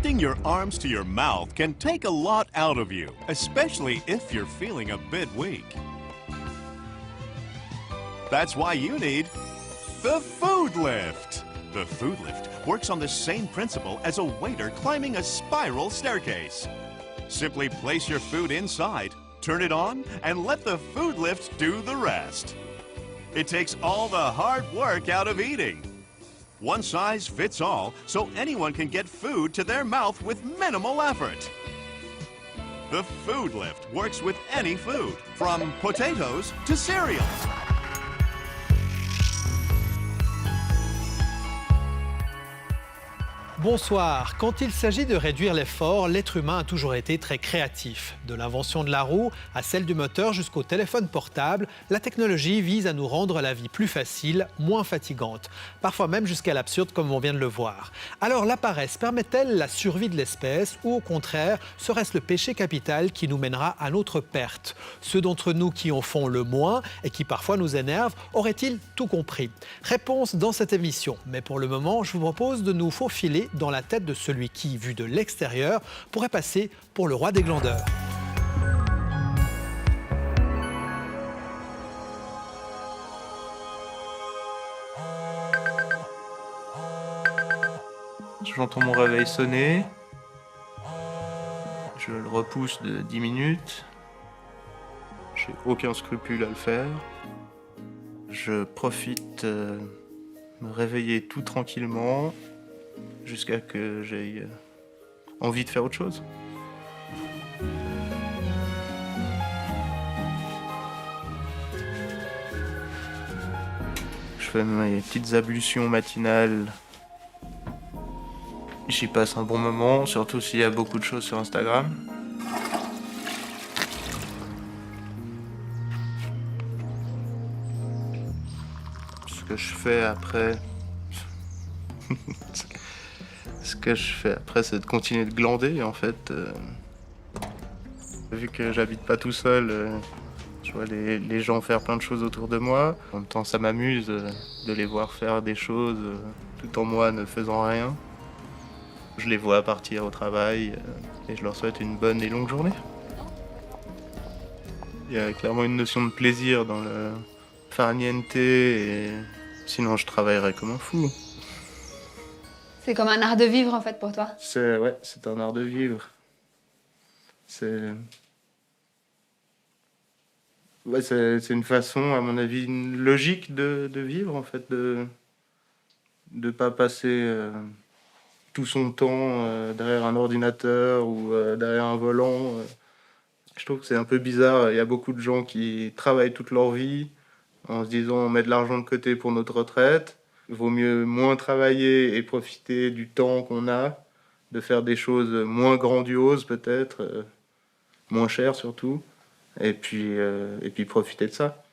Putting your arms to your mouth can take a lot out of you, especially if you're feeling a bit weak. That's why you need the Food Lift. The Food Lift works on the same principle as a waiter climbing a spiral staircase. Simply place your food inside, turn it on, and let the Food Lift do the rest. It takes all the hard work out of eating. One size fits all, so anyone can get food to their mouth with minimal effort. The Food Lift works with any food, from potatoes to cereal. Bonsoir. Quand il s'agit de réduire l'effort, l'être humain a toujours été très créatif. De l'invention de la roue à celle du moteur jusqu'au téléphone portable, la technologie vise à nous rendre la vie plus facile, moins fatigante. Parfois même jusqu'à l'absurde comme on vient de le voir. Alors la paresse permet-elle la survie de l'espèce ou au contraire, serait-ce le péché capital qui nous mènera à notre perte? Ceux d'entre nous qui en font le moins et qui parfois nous énervent, auraient-ils tout compris? Réponse dans cette émission. Mais pour le moment, je vous propose de nous faufiler dans la tête de celui qui, vu de l'extérieur, pourrait passer pour le roi des glandeurs. J'entends mon réveil sonner. Je le repousse de 10 minutes. J'ai aucun scrupule à le faire. Je profite me réveiller tout tranquillement jusqu'à que j'aie envie de faire autre chose. Je fais mes petites ablutions matinales. J'y passe un bon moment, surtout s'il y a beaucoup de choses sur Instagram. Ce que je fais après... Ce que je fais après, c'est de continuer de glander, en fait. Vu que j'habite pas tout seul, je vois les gens faire plein de choses autour de moi. En même temps, ça m'amuse de les voir faire des choses tout en moi ne faisant rien. Je les vois partir au travail et je leur souhaite une bonne et longue journée. Il y a clairement une notion de plaisir dans le farniente et sinon je travaillerais comme un fou. C'est comme un art de vivre en fait pour toi. C'est un art de vivre. C'est une façon, à mon avis, logique de vivre en fait, de pas passer tout son temps derrière un ordinateur ou derrière un volant. Je trouve que c'est un peu bizarre. Il y a beaucoup de gens qui travaillent toute leur vie en se disant on met de l'argent de côté pour notre retraite. Il vaut mieux moins travailler et profiter du temps qu'on a, de faire des choses moins grandioses peut-être, moins chères surtout, et puis profiter de ça.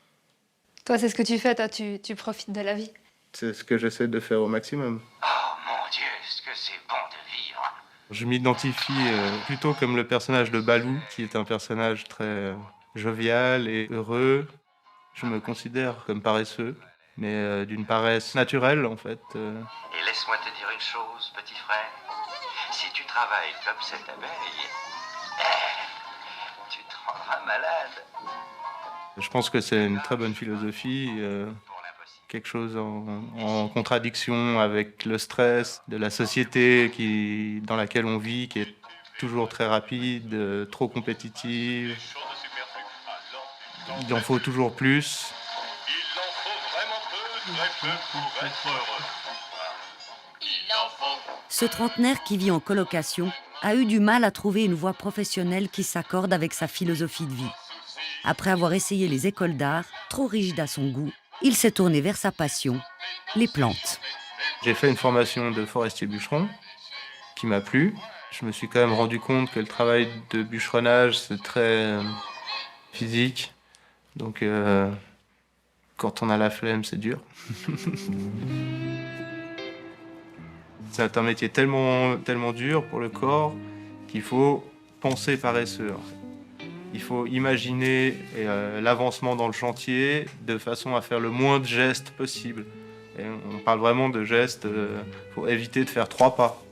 Toi, c'est ce que tu fais, toi, tu profites de la vie. C'est ce que j'essaie de faire au maximum. Oh mon Dieu, ce que c'est bon de vivre. Je m'identifie plutôt comme le personnage de Balou, qui est un personnage très jovial et heureux. Je me considère comme paresseux. Mais d'une paresse naturelle, en fait. Et laisse-moi te dire une chose, petit frère. Si tu travailles comme cette abeille, tu te rendras malade. Je pense que c'est une très bonne philosophie, quelque chose en contradiction avec le stress de la société dans laquelle on vit, qui est toujours très rapide, trop compétitive. Il en faut toujours plus. Ce trentenaire qui vit en colocation a eu du mal à trouver une voie professionnelle qui s'accorde avec sa philosophie de vie. Après avoir essayé les écoles d'art, trop rigides à son goût, il s'est tourné vers sa passion, les plantes. J'ai fait une formation de forestier bûcheron qui m'a plu. Je me suis quand même rendu compte que le travail de bûcheronnage, c'est très physique. Donc, quand on a la flemme, c'est dur. C'est un métier tellement dur pour le corps qu'il faut penser paresseux. Il faut imaginer l'avancement dans le chantier de façon à faire le moins de gestes possible. Et on parle vraiment de gestes, faut éviter de faire 3 pas.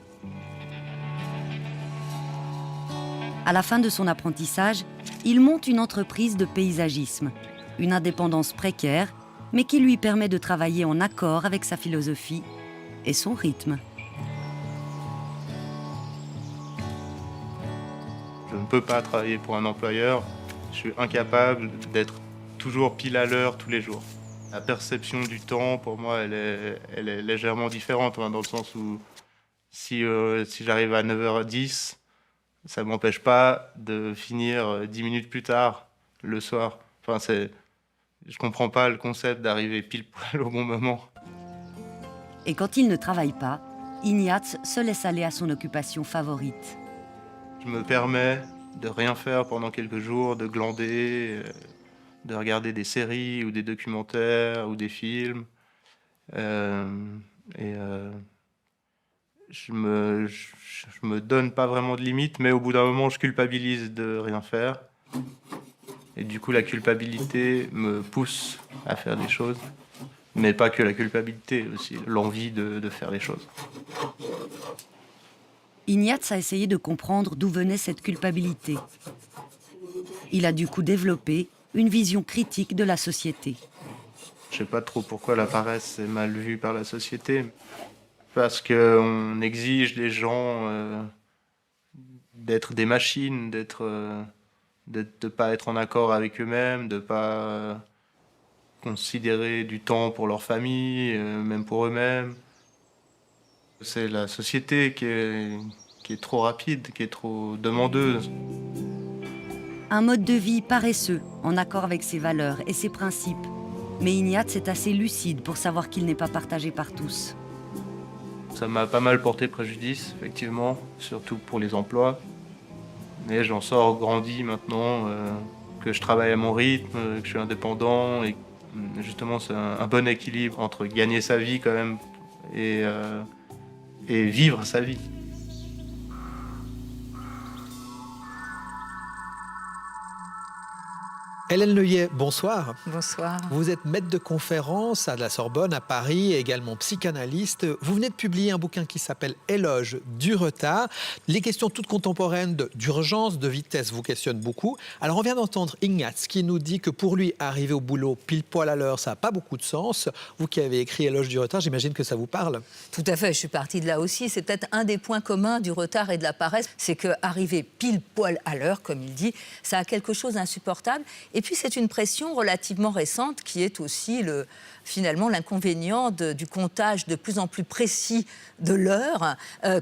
À la fin de son apprentissage, il monte une entreprise de paysagisme, une indépendance précaire, mais qui lui permet de travailler en accord avec sa philosophie et son rythme. Je ne peux pas travailler pour un employeur. Je suis incapable d'être toujours pile à l'heure tous les jours. La perception du temps, pour moi, elle est légèrement différente, dans le sens où si j'arrive à 9h10, ça ne m'empêche pas de finir 10 minutes plus tard, le soir. Enfin, je ne comprends pas le concept d'arriver pile poil au bon moment. Et quand il ne travaille pas, Ignaz se laisse aller à son occupation favorite. Je me permets de rien faire pendant quelques jours, de glander, de regarder des séries ou des documentaires ou des films. Je me donne pas vraiment de limites, mais au bout d'un moment, je culpabilise de rien faire. Et du coup, la culpabilité me pousse à faire des choses. Mais pas que la culpabilité, aussi l'envie de faire des choses. Ignaz a essayé de comprendre d'où venait cette culpabilité. Il a du coup développé une vision critique de la société. Je sais pas trop pourquoi la paresse est mal vue par la société. Parce qu'on exige des gens d'être des machines, de ne pas être en accord avec eux-mêmes, de ne pas considérer du temps pour leur famille, même pour eux-mêmes. C'est la société qui est trop rapide, qui est trop demandeuse. Un mode de vie paresseux, en accord avec ses valeurs et ses principes. Mais Ignaz est assez lucide pour savoir qu'il n'est pas partagé par tous. Ça m'a pas mal porté préjudice, effectivement, surtout pour les emplois. Mais j'en sors grandi maintenant, que je travaille à mon rythme, que je suis indépendant. Et justement, c'est un bon équilibre entre gagner sa vie quand même et vivre sa vie. Hélène Leuillet, bonsoir. Bonsoir. Vous êtes maître de conférence à la Sorbonne, à Paris, et également psychanalyste. Vous venez de publier un bouquin qui s'appelle « Éloge du retard ». Les questions toutes contemporaines d'urgence, de vitesse vous questionnent beaucoup. Alors on vient d'entendre Ignaz qui nous dit que pour lui, arriver au boulot pile poil à l'heure, ça n'a pas beaucoup de sens. Vous qui avez écrit « Éloge du retard », j'imagine que ça vous parle. Tout à fait, je suis partie de là aussi. C'est peut-être un des points communs du retard et de la paresse, c'est qu'arriver pile poil à l'heure, comme il dit, ça a quelque chose d'insupportable. Et puis, c'est une pression relativement récente qui est aussi finalement l'inconvénient du comptage de plus en plus précis de l'heure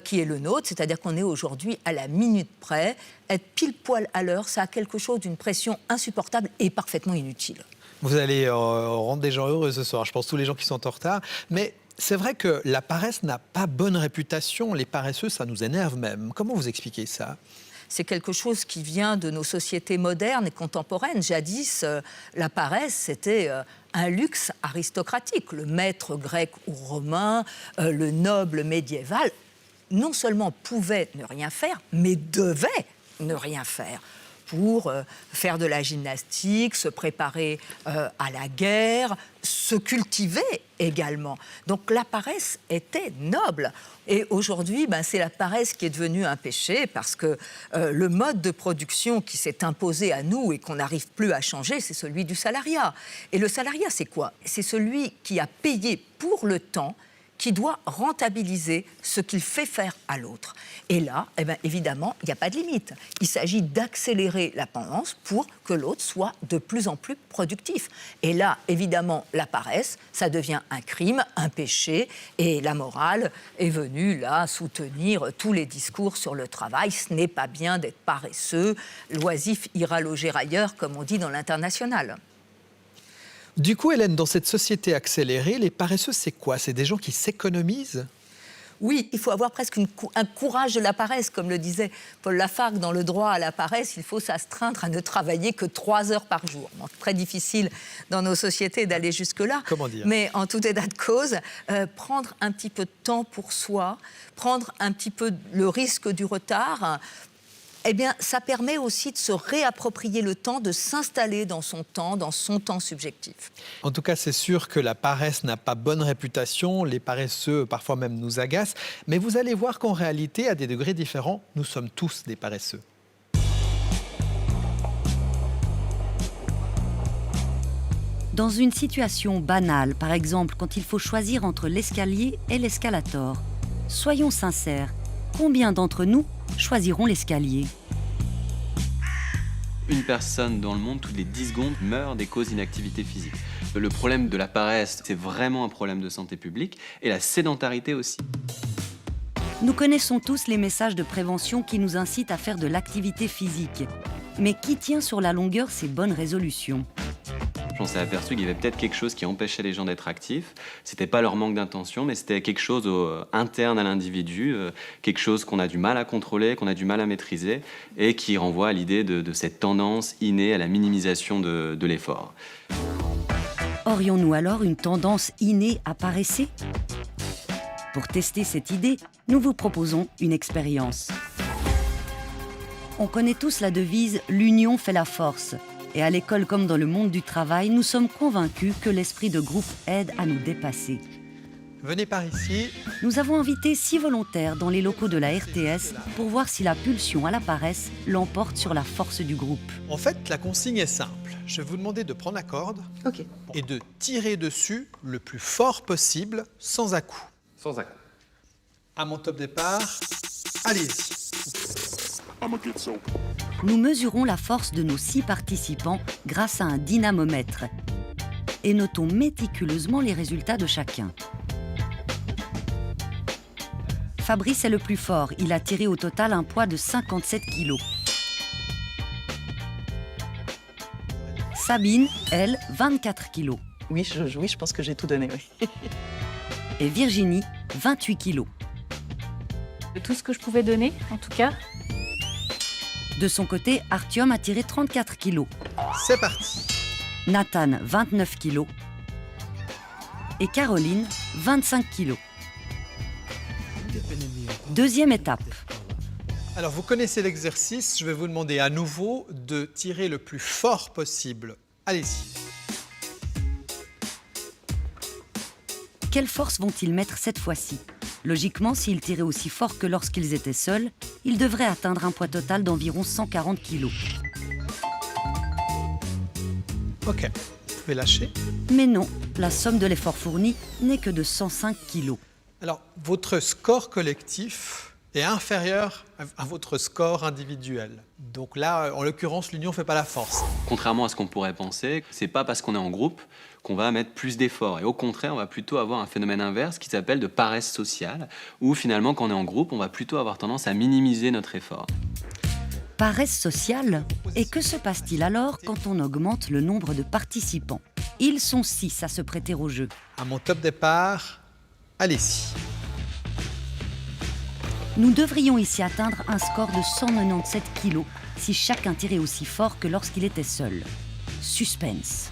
qui est le nôtre, c'est-à-dire qu'on est aujourd'hui à la minute près. Être pile poil à l'heure, ça a quelque chose d'une pression insupportable et parfaitement inutile. Vous allez rendre des gens heureux ce soir, je pense, tous les gens qui sont en retard. Mais c'est vrai que la paresse n'a pas bonne réputation. Les paresseux, ça nous énerve même. Comment vous expliquez ça ? C'est quelque chose qui vient de nos sociétés modernes et contemporaines. Jadis, la paresse, c'était un luxe aristocratique. Le maître grec ou romain, le noble médiéval, non seulement pouvait ne rien faire, mais devait ne rien faire pour faire de la gymnastique, se préparer à la guerre, se cultiver également. Donc la paresse était noble. Et aujourd'hui, c'est la paresse qui est devenue un péché parce que le mode de production qui s'est imposé à nous et qu'on n'arrive plus à changer, c'est celui du salariat. Et le salariat, c'est quoi ? C'est celui qui a payé pour le temps, qui doit rentabiliser ce qu'il fait faire à l'autre. Et là, évidemment, il n'y a pas de limite. Il s'agit d'accélérer la tendance pour que l'autre soit de plus en plus productif. Et là, évidemment, la paresse, ça devient un crime, un péché, et la morale est venue, là, soutenir tous les discours sur le travail. Ce n'est pas bien d'être paresseux, l'oisif ira loger ailleurs, comme on dit dans l'international. Du coup, Hélène, dans cette société accélérée, les paresseux, c'est quoi ? C'est des gens qui s'économisent ? Oui, il faut avoir presque un courage de la paresse, comme le disait Paul Lafargue dans Le droit à la paresse. Il faut s'astreindre à ne travailler que 3 heures par jour. Bon, très difficile dans nos sociétés d'aller jusque-là. Comment dire ? Mais en tout état de cause, prendre un petit peu de temps pour soi, prendre un petit peu le risque du retard, ça permet aussi de se réapproprier le temps, de s'installer dans son temps subjectif. En tout cas, c'est sûr que la paresse n'a pas bonne réputation. Les paresseux, parfois même, nous agacent. Mais vous allez voir qu'en réalité, à des degrés différents, nous sommes tous des paresseux. Dans une situation banale, par exemple quand il faut choisir entre l'escalier et l'escalator, soyons sincères, combien d'entre nous choisiront l'escalier ? Une personne dans le monde, toutes les 10 secondes, meurt des causes d'inactivité physique. Le problème de la paresse, c'est vraiment un problème de santé publique, et la sédentarité aussi. Nous connaissons tous les messages de prévention qui nous incitent à faire de l'activité physique. Mais qui tient sur la longueur ces bonnes résolutions ? On s'est aperçu qu'il y avait peut-être quelque chose qui empêchait les gens d'être actifs. C'était pas leur manque d'intention, mais c'était quelque chose interne à l'individu, quelque chose qu'on a du mal à contrôler, qu'on a du mal à maîtriser, et qui renvoie à l'idée de cette tendance innée à la minimisation de l'effort. Aurions-nous alors une tendance innée à paresser ? Pour tester cette idée, nous vous proposons une expérience. On connaît tous la devise « L'union fait la force ». Et à l'école comme dans le monde du travail, nous sommes convaincus que l'esprit de groupe aide à nous dépasser. Venez par ici. Nous avons invité 6 volontaires dans les locaux de la RTS pour voir si la pulsion à la paresse l'emporte sur la force du groupe. En fait, la consigne est simple. Je vais vous demander de prendre la corde et de tirer dessus le plus fort possible, sans à-coups. Sans à-coups. À mon top départ, allez-y. Nous mesurons la force de nos 6 participants grâce à un dynamomètre et notons méticuleusement les résultats de chacun. Fabrice est le plus fort. Il a tiré au total un poids de 57 kg. Sabine, elle, 24 kg. Oui, je pense que j'ai tout donné, oui. Et Virginie, 28 kg. Tout ce que je pouvais donner, en tout cas. De son côté, Artyom a tiré 34 kg. C'est parti. Nathan, 29 kg. Et Caroline, 25 kg. Deuxième étape. Alors, vous connaissez l'exercice. Je vais vous demander à nouveau de tirer le plus fort possible. Allez-y. Quelle force vont-ils mettre cette fois-ci ? Logiquement, s'ils tiraient aussi fort que lorsqu'ils étaient seuls, ils devraient atteindre un poids total d'environ 140 kg. Ok, vous pouvez lâcher. Mais non, la somme de l'effort fourni n'est que de 105 kg. Alors, votre score collectif est inférieur à votre score individuel. Donc là, en l'occurrence, l'union ne fait pas la force. Contrairement à ce qu'on pourrait penser, c'est pas parce qu'on est en groupe qu'on va mettre plus d'efforts. Et au contraire, on va plutôt avoir un phénomène inverse qui s'appelle de paresse sociale, où finalement, quand on est en groupe, on va plutôt avoir tendance à minimiser notre effort. Paresse sociale ? Et que se passe-t-il alors quand on augmente le nombre de participants ? Ils sont 6 à se prêter au jeu. À mon top départ, allez-y. Nous devrions ici atteindre un score de 197 kg si chacun tirait aussi fort que lorsqu'il était seul. Suspense.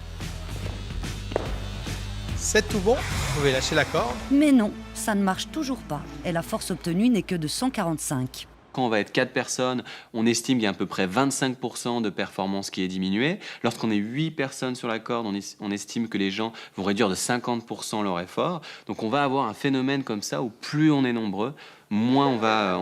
C'est tout bon, vous pouvez lâcher la corde. Mais non, ça ne marche toujours pas et la force obtenue n'est que de 145. Quand on va être 4 personnes, on estime qu'il y a à peu près 25% de performance qui est diminuée. Lorsqu'on est 8 personnes sur la corde, on estime que les gens vont réduire de 50% leur effort. Donc on va avoir un phénomène comme ça où plus on est nombreux, moins on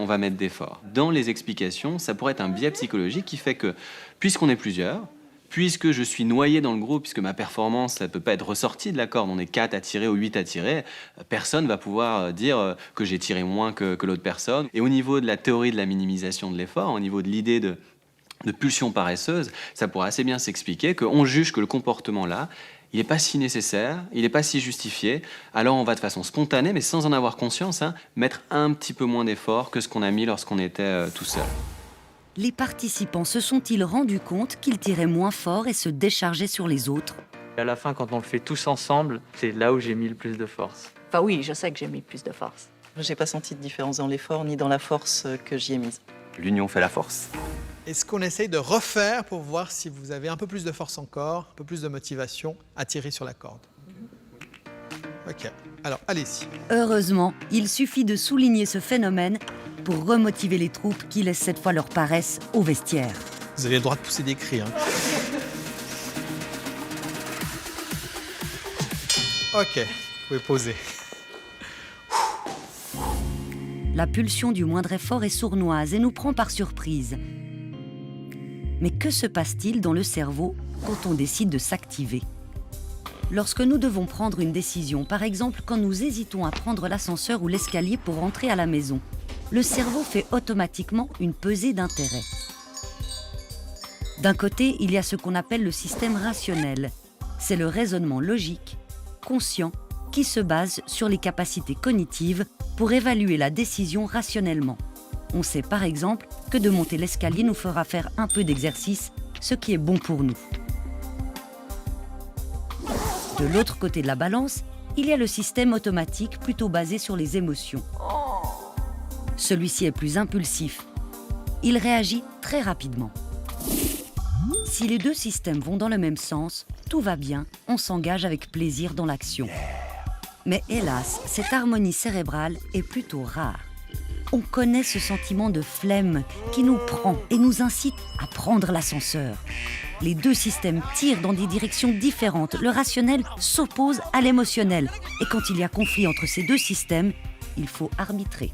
va mettre d'efforts. Dans les explications, ça pourrait être un biais psychologique qui fait que, puisqu'on est plusieurs, puisque je suis noyé dans le groupe, puisque ma performance ne peut pas être ressortie de la corde, on est 4 à tirer ou 8 à tirer, personne ne va pouvoir dire que j'ai tiré moins que l'autre personne. Et au niveau de la théorie de la minimisation de l'effort, au niveau de l'idée de pulsion paresseuse, ça pourrait assez bien s'expliquer qu'on juge que le comportement-là, il n'est pas si nécessaire, il n'est pas si justifié, alors on va de façon spontanée, mais sans en avoir conscience, mettre un petit peu moins d'effort que ce qu'on a mis lorsqu'on était tout seul. Les participants se sont-ils rendus compte qu'ils tiraient moins fort et se déchargeaient sur les autres ? À la fin, quand on le fait tous ensemble, c'est là où j'ai mis le plus de force. Enfin oui, je sais que j'ai mis plus de force. J'ai pas senti de différence dans l'effort ni dans la force que j'y ai mise. L'union fait la force. Est-ce qu'on essaye de refaire pour voir si vous avez un peu plus de force encore, un peu plus de motivation à tirer sur la corde ? Ok, alors allez-y. Heureusement, il suffit de souligner ce phénomène pour remotiver les troupes qui laissent cette fois leur paresse au vestiaire. Vous avez le droit de pousser des cris. Ok, vous pouvez poser. La pulsion du moindre effort est sournoise et nous prend par surprise. Mais que se passe-t-il dans le cerveau quand on décide de s'activer ? Lorsque nous devons prendre une décision, par exemple quand nous hésitons à prendre l'ascenseur ou l'escalier pour rentrer à la maison, le cerveau fait automatiquement une pesée d'intérêt. D'un côté, il y a ce qu'on appelle le système rationnel. C'est le raisonnement logique, conscient, qui se base sur les capacités cognitives pour évaluer la décision rationnellement. On sait par exemple que de monter l'escalier nous fera faire un peu d'exercice, ce qui est bon pour nous. De l'autre côté de la balance, il y a le système automatique plutôt basé sur les émotions. Celui-ci est plus impulsif. Il réagit très rapidement. Si les deux systèmes vont dans le même sens, tout va bien, on s'engage avec plaisir dans l'action. Mais hélas, cette harmonie cérébrale est plutôt rare. On connaît ce sentiment de flemme qui nous prend et nous incite à prendre l'ascenseur. Les deux systèmes tirent dans des directions différentes. Le rationnel s'oppose à l'émotionnel. Et quand il y a conflit entre ces deux systèmes, il faut arbitrer.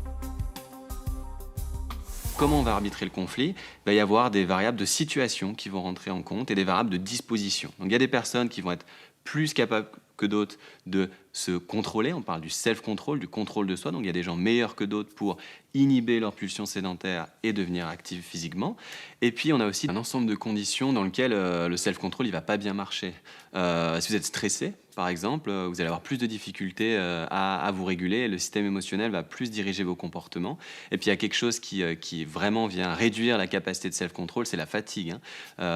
Comment on va arbitrer le conflit? Il va y avoir des variables de situation qui vont rentrer en compte et des variables de disposition. Donc il y a des personnes qui vont être plus capables que d'autres de se contrôler. On parle du self-control, du contrôle de soi. Donc il y a des gens meilleurs que d'autres pour inhiber leur pulsion sédentaire et devenir actifs physiquement. Et puis on a aussi un ensemble de conditions dans lesquelles le self-control il va pas bien marcher. Si vous êtes stressé, par exemple, vous allez avoir plus de difficultés à vous réguler et le système émotionnel va plus diriger vos comportements. Et puis il y a quelque chose qui vraiment vient réduire la capacité de self-control, c'est la fatigue.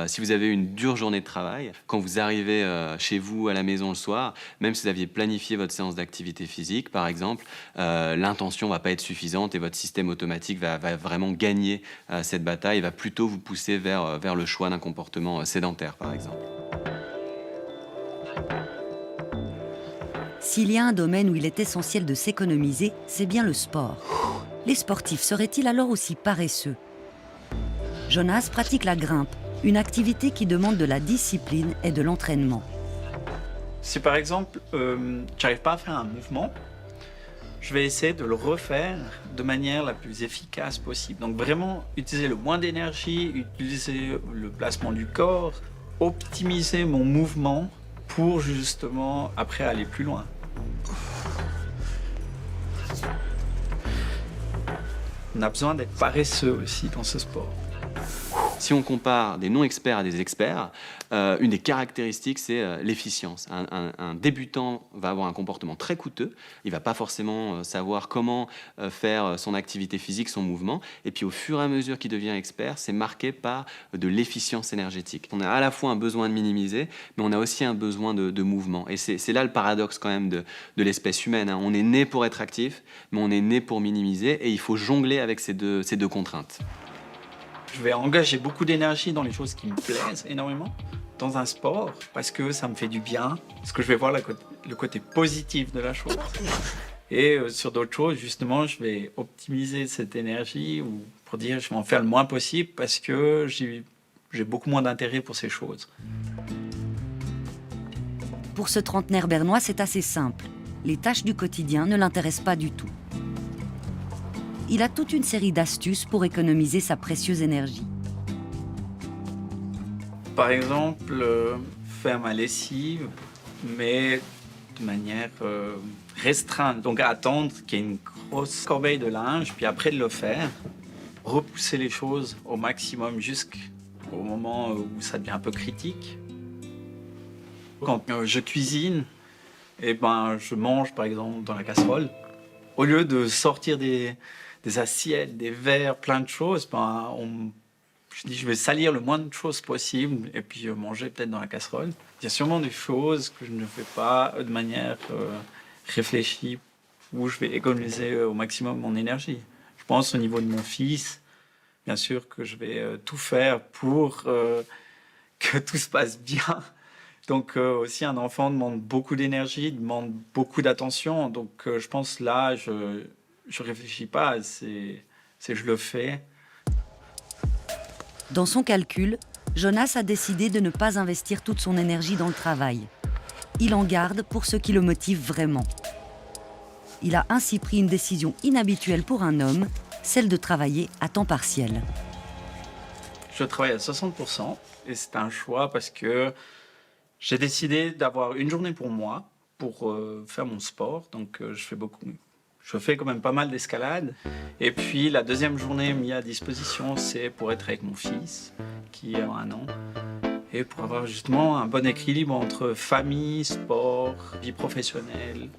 Si vous avez une dure journée de travail, quand vous arrivez chez vous à la maison le soir, même si vous aviez planifié votre séance d'activité physique, par exemple, l'intention ne va pas être suffisante et votre système automatique va vraiment gagner cette bataille et va plutôt vous pousser vers le choix d'un comportement sédentaire, par exemple. S'il y a un domaine où il est essentiel de s'économiser, c'est bien le sport. Les sportifs seraient-ils alors aussi paresseux? Jonas pratique la grimpe, une activité qui demande de la discipline et de l'entraînement. Si par exemple, j'arrive pas à faire un mouvement, je vais essayer de le refaire de manière la plus efficace possible. Donc vraiment utiliser le moins d'énergie, utiliser le placement du corps, optimiser mon mouvement pour justement après aller plus loin. On a besoin d'être paresseux aussi dans ce sport. Si on compare des non-experts à des experts, une des caractéristiques, c'est l'efficience. Un débutant va avoir un comportement très coûteux. Il ne va pas forcément savoir comment faire son activité physique, son mouvement. Et puis, au fur et à mesure qu'il devient expert, c'est marqué par de l'efficience énergétique. On a à la fois un besoin de minimiser, mais on a aussi un besoin de mouvement. Et c'est là le paradoxe quand même de l'espèce humaine. On est né pour être actif, mais on est né pour minimiser. Et il faut jongler avec ces deux contraintes. Je vais engager beaucoup d'énergie dans les choses qui me plaisent énormément, dans un sport, parce que ça me fait du bien, parce que je vais voir le côté positif de la chose. Et sur d'autres choses, justement, je vais optimiser cette énergie ou pour dire je vais en faire le moins possible parce que j'ai beaucoup moins d'intérêt pour ces choses. Pour ce trentenaire bernois, c'est assez simple. Les tâches du quotidien ne l'intéressent pas du tout. Il a toute une série d'astuces pour économiser sa précieuse énergie. Par exemple, faire ma lessive, mais de manière restreinte. Donc attendre qu'il y ait une grosse corbeille de linge, puis après de le faire, repousser les choses au maximum jusqu'au moment où ça devient un peu critique. Quand je cuisine, je mange par exemple dans la casserole. Au lieu de sortir des assiettes, des verres, plein de choses, je dis je vais salir le moins de choses possible et puis manger peut-être dans la casserole. Il y a sûrement des choses que je ne fais pas de manière réfléchie où je vais économiser au maximum mon énergie. Je pense au niveau de mon fils, bien sûr que je vais tout faire pour que tout se passe bien. Donc aussi un enfant demande beaucoup d'énergie, demande beaucoup d'attention. Donc je pense là, je réfléchis pas, c'est je le fais. Dans son calcul, Jonas a décidé de ne pas investir toute son énergie dans le travail. Il en garde pour ce qui le motive vraiment. Il a ainsi pris une décision inhabituelle pour un homme, celle de travailler à temps partiel. Je travaille à 60% et c'est un choix parce que J'ai décidé d'avoir une journée pour moi, pour faire mon sport. Donc je fais quand même pas mal d'escalade. Et puis la deuxième journée mise à disposition, c'est pour être avec mon fils, qui a 1 an. Et pour avoir justement un bon équilibre entre famille, sport, vie professionnelle.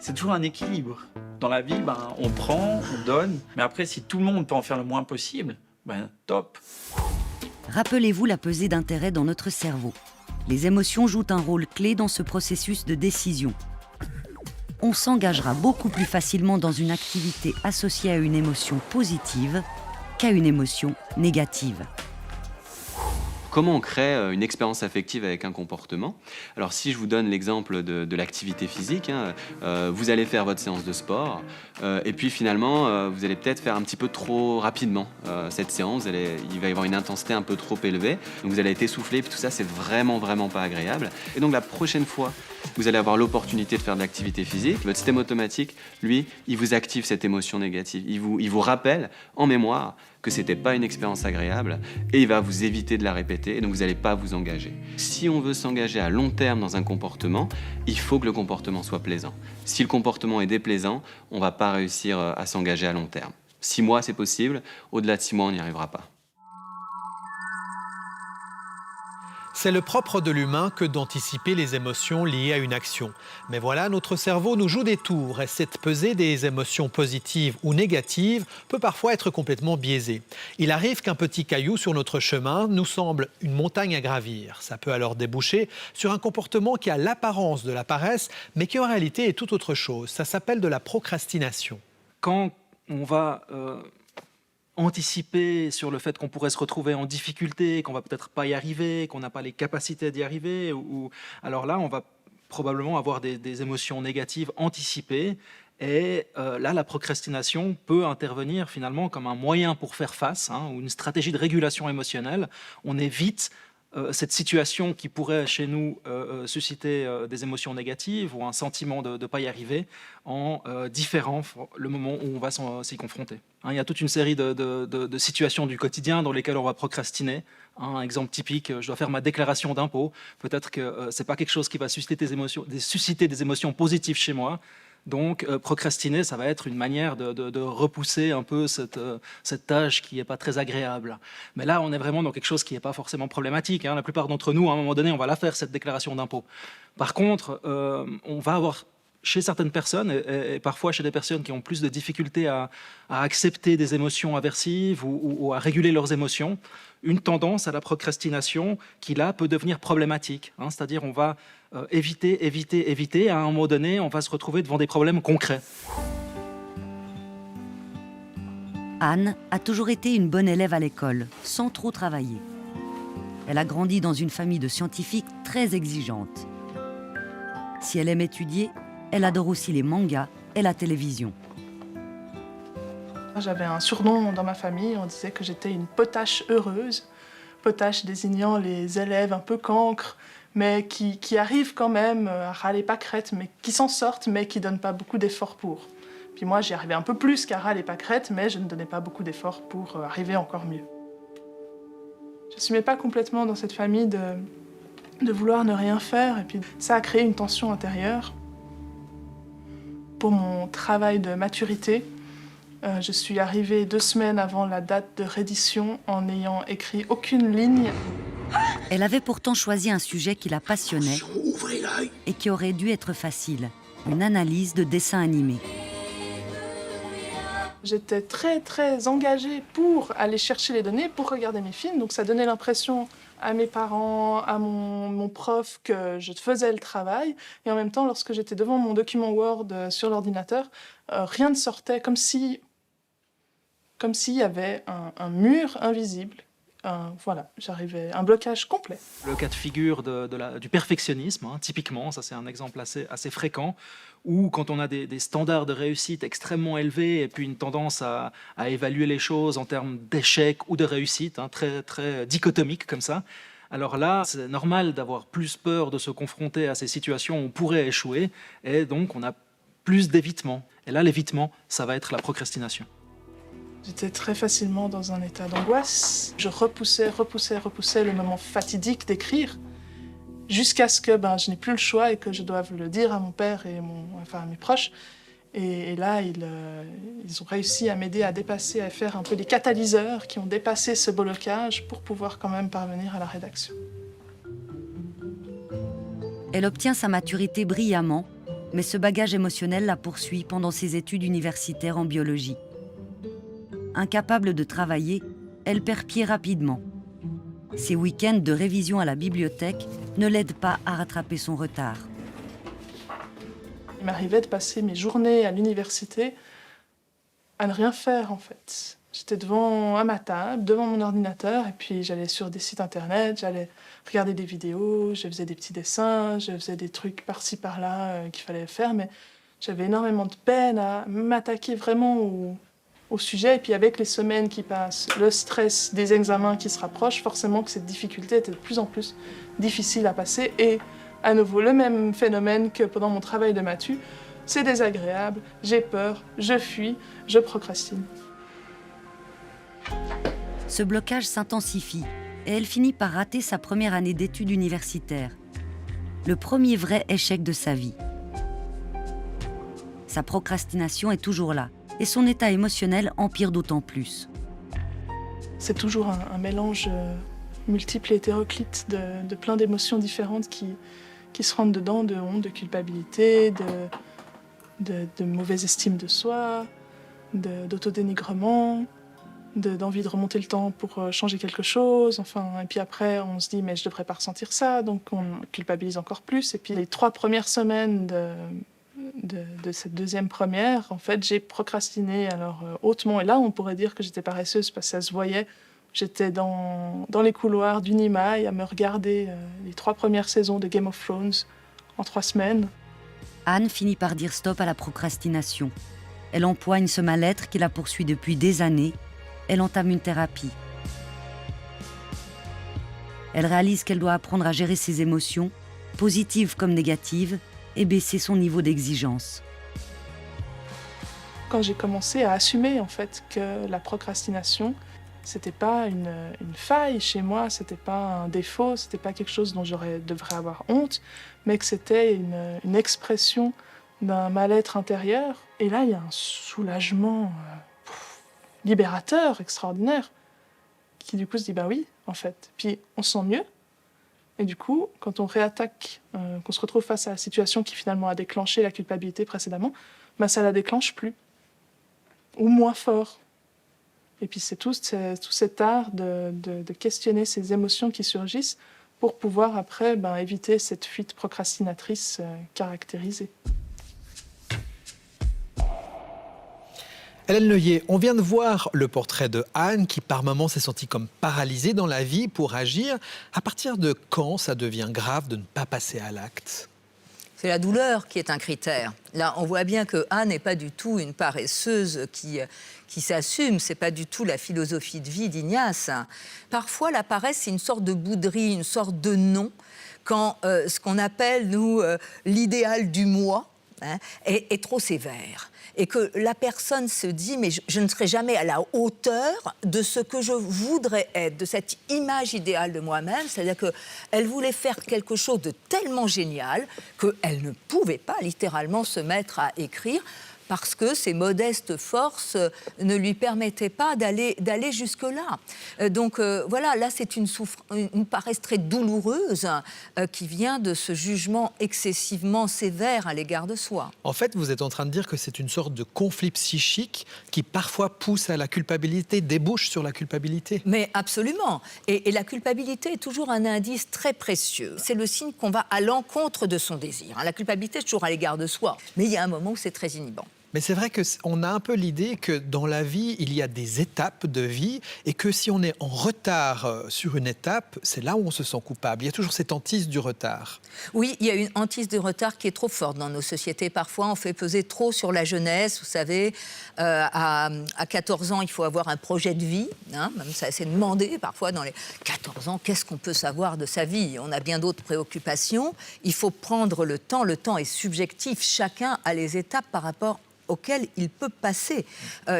C'est toujours un équilibre. Dans la vie, on prend, on donne. Mais après, si tout le monde peut en faire le moins possible, top. Rappelez-vous la pesée d'intérêt dans notre cerveau. Les émotions jouent un rôle clé dans ce processus de décision. On s'engagera beaucoup plus facilement dans une activité associée à une émotion positive qu'à une émotion négative. Comment on crée une expérience affective avec un comportement? Alors si je vous donne l'exemple de l'activité physique, vous allez faire votre séance de sport et puis finalement vous allez peut-être faire un petit peu trop rapidement cette séance, il va y avoir une intensité un peu trop élevée, donc vous allez être essoufflé, puis tout ça c'est vraiment pas agréable. Et donc la prochaine fois vous allez avoir l'opportunité de faire de l'activité physique, votre système automatique, lui, il vous active cette émotion négative, il vous rappelle en mémoire que c'était pas une expérience agréable et il va vous éviter de la répéter et donc vous n'allez pas vous engager. Si on veut s'engager à long terme dans un comportement, il faut que le comportement soit plaisant. Si le comportement est déplaisant, on va pas réussir à s'engager à long terme. 6 mois, c'est possible. Au-delà de 6 mois, on n'y arrivera pas. C'est le propre de l'humain que d'anticiper les émotions liées à une action. Mais voilà, notre cerveau nous joue des tours et cette pesée des émotions positives ou négatives peut parfois être complètement biaisée. Il arrive qu'un petit caillou sur notre chemin nous semble une montagne à gravir. Ça peut alors déboucher sur un comportement qui a l'apparence de la paresse, mais qui en réalité est tout autre chose. Ça s'appelle de la procrastination. Quand on va anticiper sur le fait qu'on pourrait se retrouver en difficulté, qu'on va peut-être pas y arriver, qu'on n'a pas les capacités d'y arriver, alors là, on va probablement avoir des émotions négatives anticipées. Et là, la procrastination peut intervenir finalement comme un moyen pour faire face, ou une stratégie de régulation émotionnelle. On évite cette situation qui pourrait chez nous susciter des émotions négatives ou un sentiment de ne pas y arriver en différant le moment où on va s'y confronter. Il y a toute une série de situations du quotidien dans lesquelles on va procrastiner. Un exemple typique, je dois faire ma déclaration d'impôt. Peut-être que ce n'est pas quelque chose qui va susciter des émotions positives chez moi. Donc, procrastiner, ça va être une manière de repousser un peu cette tâche qui n'est pas très agréable. Mais là, on est vraiment dans quelque chose qui n'est pas forcément problématique. La plupart d'entre nous, à un moment donné, on va la faire, cette déclaration d'impôt. Par contre, on va avoir chez certaines personnes, et parfois chez des personnes qui ont plus de difficultés à accepter des émotions aversives ou à réguler leurs émotions, une tendance à la procrastination qui, là, peut devenir problématique. C'est-à-dire, on va éviter, et à un moment donné, on va se retrouver devant des problèmes concrets. Anne a toujours été une bonne élève à l'école, sans trop travailler. Elle a grandi dans une famille de scientifiques très exigeante. Si elle aime étudier, elle adore aussi les mangas et la télévision. J'avais un surnom dans ma famille, on disait que j'étais une potache heureuse. Potache désignant les élèves un peu cancres, mais qui arrivent quand même à râler pâquerette, mais qui s'en sortent, mais qui ne donnent pas beaucoup d'efforts pour. Puis moi, j'y arrivais un peu plus qu'à râler pâquerette, mais je ne donnais pas beaucoup d'efforts pour arriver encore mieux. Je n'assumais pas complètement dans cette famille de vouloir ne rien faire, et puis ça a créé une tension intérieure. Pour mon travail de maturité, je suis arrivée 2 semaines avant la date de reddition en n'ayant écrit aucune ligne. Elle avait pourtant choisi un sujet qui la passionnait et qui aurait dû être facile, une analyse de dessin animé. J'étais très engagée pour aller chercher les données, pour regarder mes films, donc ça donnait l'impression à mes parents, à mon prof que je faisais le travail. Et en même temps, lorsque j'étais devant mon document Word sur l'ordinateur, rien ne sortait, comme s'il y avait un mur invisible. J'arrivais un blocage complet. Le cas de figure du perfectionnisme, typiquement, ça c'est un exemple assez fréquent, où quand on a des standards de réussite extrêmement élevés et puis une tendance à évaluer les choses en termes d'échec ou de réussite, très dichotomique comme ça, alors là, c'est normal d'avoir plus peur de se confronter à ces situations où on pourrait échouer, et donc on a plus d'évitement. Et là, l'évitement, ça va être la procrastination. J'étais très facilement dans un état d'angoisse. Je repoussais le moment fatidique d'écrire. jusqu'à ce que je n'ai plus le choix et que je doive le dire à mon père et à mes proches. Et là, ils ont réussi à m'aider à dépasser, à faire un peu des catalyseurs qui ont dépassé ce blocage pour pouvoir quand même parvenir à la rédaction. Elle obtient sa maturité brillamment, mais ce bagage émotionnel la poursuit pendant ses études universitaires en biologie. Incapable de travailler, elle perd pied rapidement. Ses week-ends de révision à la bibliothèque ne l'aident pas à rattraper son retard. Il m'arrivait de passer mes journées à l'université à ne rien faire, en fait. J'étais à ma table, devant mon ordinateur, et puis j'allais sur des sites internet, j'allais regarder des vidéos, je faisais des petits dessins, je faisais des trucs par-ci, par-là qu'il fallait faire, mais j'avais énormément de peine à m'attaquer vraiment au sujet. Et puis avec les semaines qui passent, le stress des examens qui se rapprochent, forcément que cette difficulté était de plus en plus difficile à passer. Et à nouveau, le même phénomène que pendant mon travail de matu, c'est désagréable, j'ai peur, je fuis, je procrastine. Ce blocage s'intensifie et elle finit par rater sa première année d'études universitaires. Le premier vrai échec de sa vie. Sa procrastination est toujours là et son état émotionnel empire d'autant plus. C'est toujours un mélange multiple et hétéroclite de plein d'émotions différentes qui se rentrent dedans, de honte, de culpabilité, de mauvaise estime de soi, d'autodénigrement, d'envie de remonter le temps pour changer quelque chose. Et puis après, on se dit « mais je ne devrais pas ressentir ça », donc on culpabilise encore plus. Et puis les 3 premières semaines de cette deuxième première, en fait, j'ai procrastiné hautement. Et là, on pourrait dire que j'étais paresseuse parce que ça se voyait. J'étais dans les couloirs du Nimaï à me regarder les 3 premières saisons de Game of Thrones en 3 semaines. Anne finit par dire stop à la procrastination. Elle empoigne ce mal-être qui la poursuit depuis des années. Elle entame une thérapie. Elle réalise qu'elle doit apprendre à gérer ses émotions, positives comme négatives, et baisser son niveau d'exigence. Quand j'ai commencé à assumer en fait que la procrastination, c'était pas une faille chez moi, c'était pas un défaut, c'était pas quelque chose dont devrais avoir honte, mais que c'était une expression d'un mal-être intérieur. Et là, il y a un soulagement libérateur, extraordinaire, qui du coup se dit bah oui, en fait. Puis on se sent mieux. Et du coup, quand on réattaque, qu'on se retrouve face à la situation qui finalement a déclenché la culpabilité précédemment, ça la déclenche plus. Ou moins fort. Et puis c'est tout cet art de questionner ces émotions qui surgissent pour pouvoir après éviter cette fuite procrastinatrice caractérisée. Hélène Leuillet, on vient de voir le portrait de Anne qui par moments s'est sentie comme paralysée dans la vie pour agir. À partir de quand ça devient grave de ne pas passer à l'acte ? C'est la douleur qui est un critère. Là, on voit bien que Anne n'est pas du tout une paresseuse qui s'assume. C'est pas du tout la philosophie de vie d'Ignace. Parfois, la paresse, c'est une sorte de bouderie, une sorte de non, quand ce qu'on appelle, nous, l'idéal du moi est trop sévère. Et que la personne se dit « mais je ne serai jamais à la hauteur de ce que je voudrais être, de cette image idéale de moi-même ». C'est-à-dire qu'elle voulait faire quelque chose de tellement génial qu'elle ne pouvait pas littéralement se mettre à écrire parce que ses modestes forces ne lui permettaient pas d'aller jusque-là. Donc voilà, là c'est une paresse très douloureuse qui vient de ce jugement excessivement sévère à l'égard de soi. En fait, vous êtes en train de dire que c'est une sorte de conflit psychique qui parfois pousse à la culpabilité, débouche sur la culpabilité. Mais absolument. Et la culpabilité est toujours un indice très précieux. C'est le signe qu'on va à l'encontre de son désir. La culpabilité est toujours à l'égard de soi. Mais il y a un moment où c'est très inhibant. Mais c'est vrai qu'on a un peu l'idée que dans la vie, il y a des étapes de vie et que si on est en retard sur une étape, c'est là où on se sent coupable. Il y a toujours cette hantise du retard. Oui, il y a une hantise du retard qui est trop forte dans nos sociétés. Parfois, on fait peser trop sur la jeunesse. Vous savez, à 14 ans, il faut avoir un projet de vie. Même ça, c'est demandé parfois dans les 14 ans. Qu'est-ce qu'on peut savoir de sa vie ? On a bien d'autres préoccupations. Il faut prendre le temps. Le temps est subjectif. Chacun a les étapes par rapport auquel il peut passer.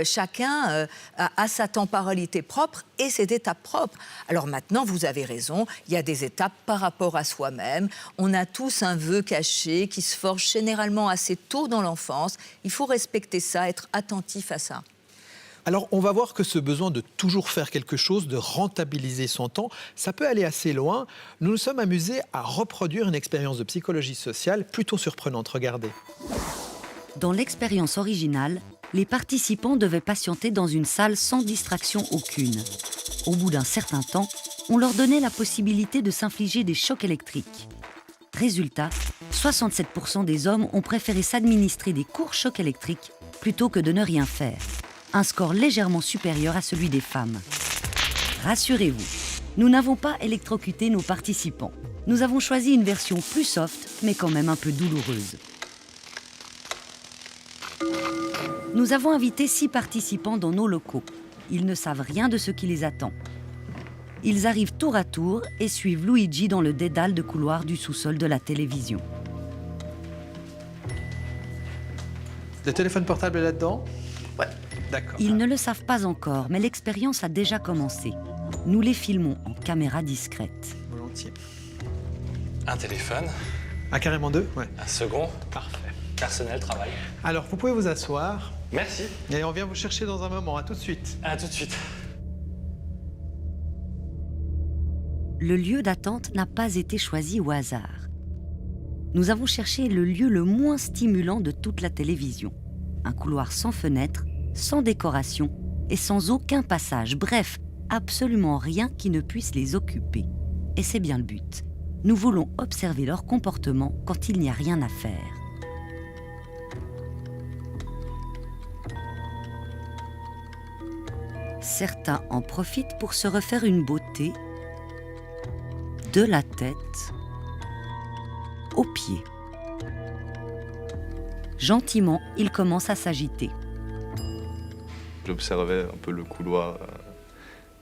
Chacun a sa temporalité propre et ses étapes propres. Alors maintenant, vous avez raison, il y a des étapes par rapport à soi-même. On a tous un vœu caché qui se forge généralement assez tôt dans l'enfance. Il faut respecter ça, être attentif à ça. Alors, on va voir que ce besoin de toujours faire quelque chose, de rentabiliser son temps, ça peut aller assez loin. Nous nous sommes amusés à reproduire une expérience de psychologie sociale plutôt surprenante. Regardez. Dans l'expérience originale, les participants devaient patienter dans une salle sans distraction aucune. Au bout d'un certain temps, on leur donnait la possibilité de s'infliger des chocs électriques. Résultat, 67% des hommes ont préféré s'administrer des courts chocs électriques plutôt que de ne rien faire. Un score légèrement supérieur à celui des femmes. Rassurez-vous, nous n'avons pas électrocuté nos participants. Nous avons choisi une version plus soft, mais quand même un peu douloureuse. Nous avons invité 6 participants dans nos locaux. Ils ne savent rien de ce qui les attend. Ils arrivent tour à tour et suivent Luigi dans le dédale de couloir du sous-sol de la télévision. Le téléphone portable est là-dedans ? Ouais. D'accord. Ils ne le savent pas encore, mais l'expérience a déjà commencé. Nous les filmons en caméra discrète. Volontiers. Un téléphone. Ah, carrément 2 ? Ouais. Un second. Parfait. Personnel, travail. Alors, vous pouvez vous asseoir. Merci. Et on vient vous chercher dans un moment. À tout de suite. À tout de suite. Le lieu d'attente n'a pas été choisi au hasard. Nous avons cherché le lieu le moins stimulant de toute la télévision. Un couloir sans fenêtre, sans décoration et sans aucun passage. Bref, absolument rien qui ne puisse les occuper. Et c'est bien le but. Nous voulons observer leur comportement quand il n'y a rien à faire. Certains en profitent pour se refaire une beauté de la tête aux pieds. Gentiment, ils commencent à s'agiter. J'observais un peu le couloir